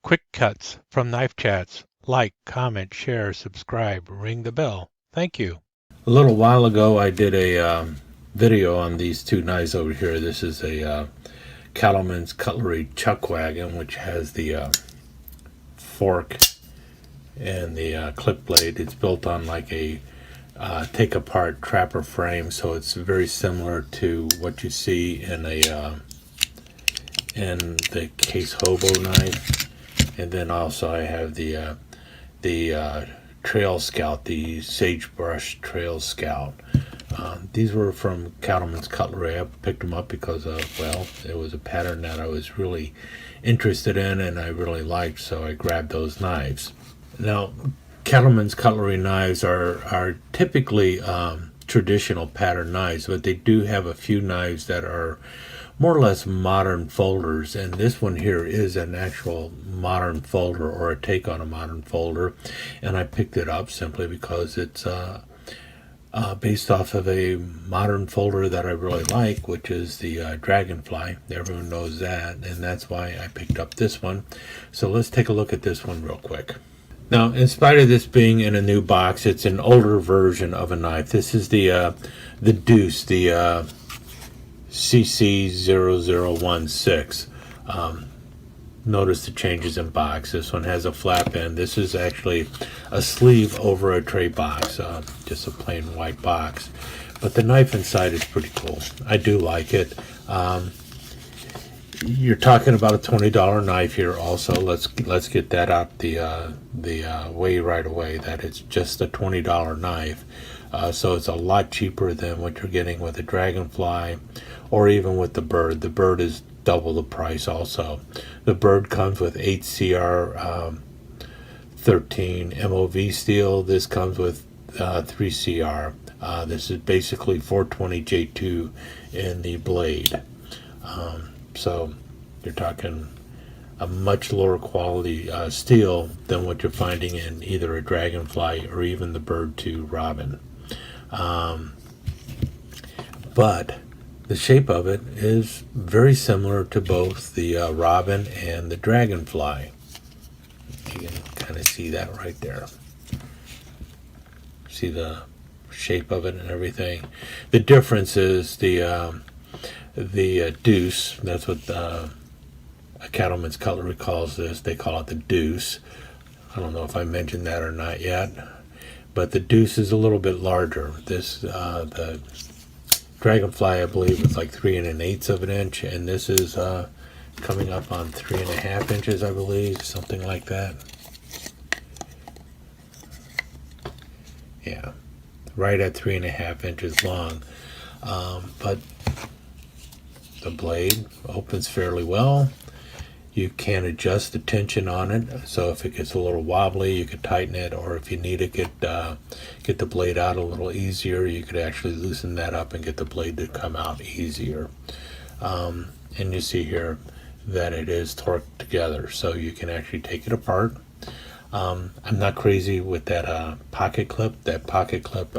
Quick cuts from Knife Chats. Like, comment, share, subscribe, ring the bell. Thank you. A little while ago, I did a video on these two knives over here. This is a Cattleman's Cutlery Chuck Wagon, which has the fork and the clip blade. It's built on like a take-apart trapper frame, so it's very similar to what you see in the Case Hobo knife. And then also I have the Trail Scout, the Sagebrush Trail Scout. These were from Cattleman's Cutlery. I picked them up because it was a pattern that I was really interested in and I really liked, so I grabbed those knives. Now, Cattleman's Cutlery knives are typically traditional pattern knives, but they do have a few knives that are more or less modern folders, and this one here is an actual modern folder, or a take on a modern folder, and I picked it up simply because it's based off of a modern folder that I really like, which is the Dragonfly. Everyone knows that, and that's why I picked up this one. So let's take a look at this one real quick. Now, in spite of this being in a new box, it's an older version of a knife. This is the Deuce, the CC0016. Notice the changes in box. This one has a flap end. This is actually a sleeve over a tray box, just a plain white box. But the knife inside is pretty cool. I do like it. You're talking about a $20 knife here. Also, let's get that out the way right away. That it's just a $20 knife. So it's a lot cheaper than what you're getting with a Dragonfly, or even with the Bird. The Bird is double the price also. The Bird comes with 8CR 13 MOV steel. This comes with 3CR. This is basically 420J2 in the blade. So you're talking a much lower quality steel than what you're finding in either a Dragonfly or even the Bird 2 Robin. But the shape of it is very similar to both the Robin and the Dragonfly. You can kind of see that right there. See the shape of it and everything. The difference is the Deuce. That's what a Cattleman's Cutlery calls this. They call it the Deuce. I don't know if I mentioned that or not yet. But the Deuce is a little bit larger. This the Dragonfly, I believe, is like 3 1/8 of an inch, and this is coming up on 3 1/2 inches, I believe, something like that. Yeah, right at 3 1/2 inches long. But the blade opens fairly well. You can adjust the tension on it, so if it gets a little wobbly, you could tighten it, or if you need to get the blade out a little easier, you could actually loosen that up and get the blade to come out easier. And you see here that it is torqued together, so you can actually take it apart. I'm not crazy with that pocket clip. That pocket clip,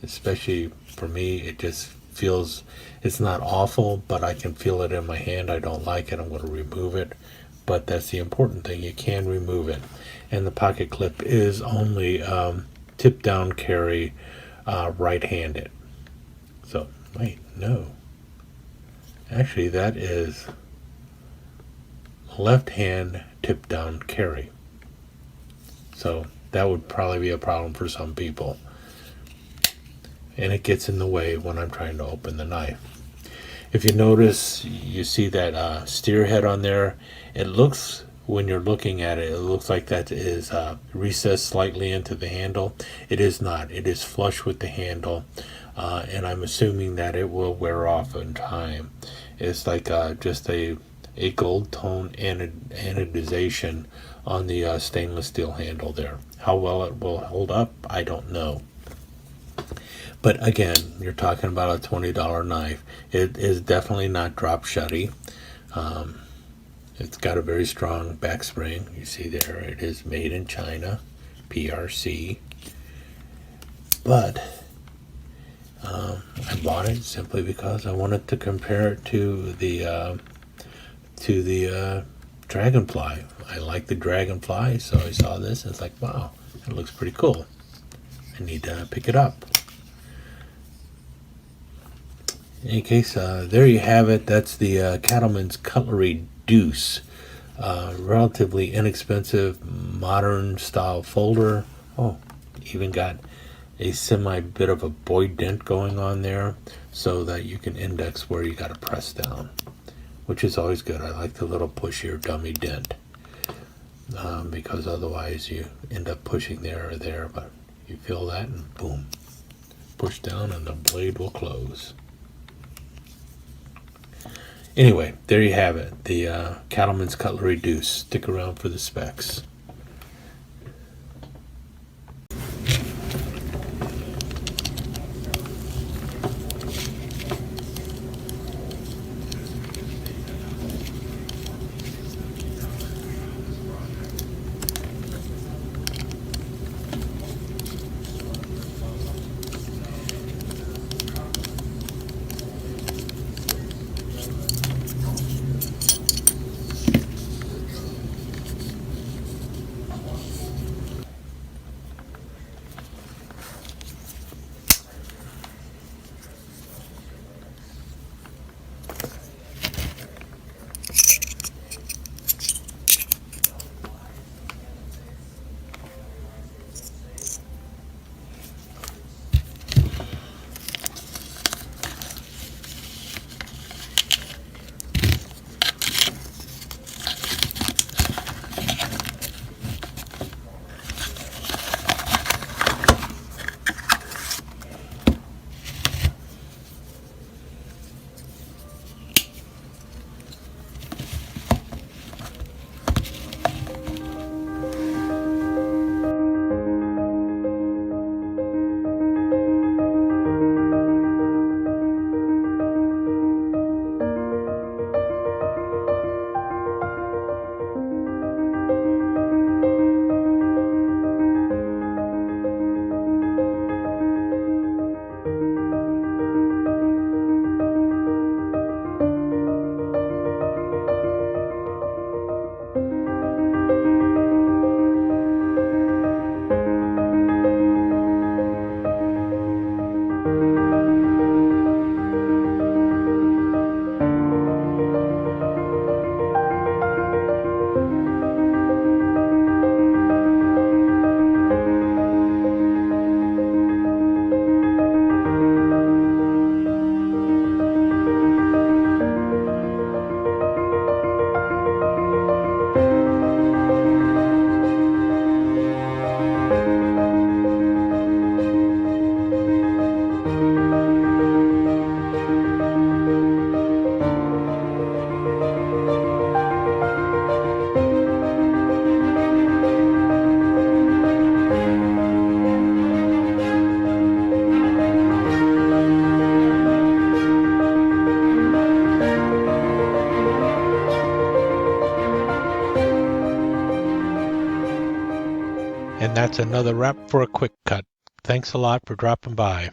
especially for me, it just feels, it's not awful, but I can feel it in my hand. I don't like it. I'm going to remove it, but that's the important thing. You can remove it. And the pocket clip is only tip down carry, right-handed. So wait, no, actually that is left hand tip down carry. So that would probably be a problem for some people, and it gets in the way when I'm trying to open the knife. If you notice, you see that steer head on there. It looks, when you're looking at it, it looks like that is recessed slightly into the handle. It is not. It is flush with the handle, and I'm assuming that it will wear off in time. It's like just a gold tone anodization on the stainless steel handle there. How well it will hold up, I don't know. But again, you're talking about a $20 knife. It is definitely not drop shutty. It's got a very strong back spring. You see there, it is made in China, PRC. But I bought it simply because I wanted to compare it to the dragonfly. I like the dragonfly, so I saw this and it's like, wow, that looks pretty cool. I need to pick it up. In any case, there you have it. That's the Cattleman's Cutlery Deuce. Relatively inexpensive, modern style folder. Oh, even got a semi bit of a Boyd dent going on there so that you can index where you got to press down, which is always good. I like the little push here dummy dent because otherwise you end up pushing there or there, but you feel that and boom, push down and the blade will close. Anyway, there you have it, the Cattleman's Cutlery Deuce. Stick around for the specs. And that's another wrap for a quick cut. Thanks a lot for dropping by.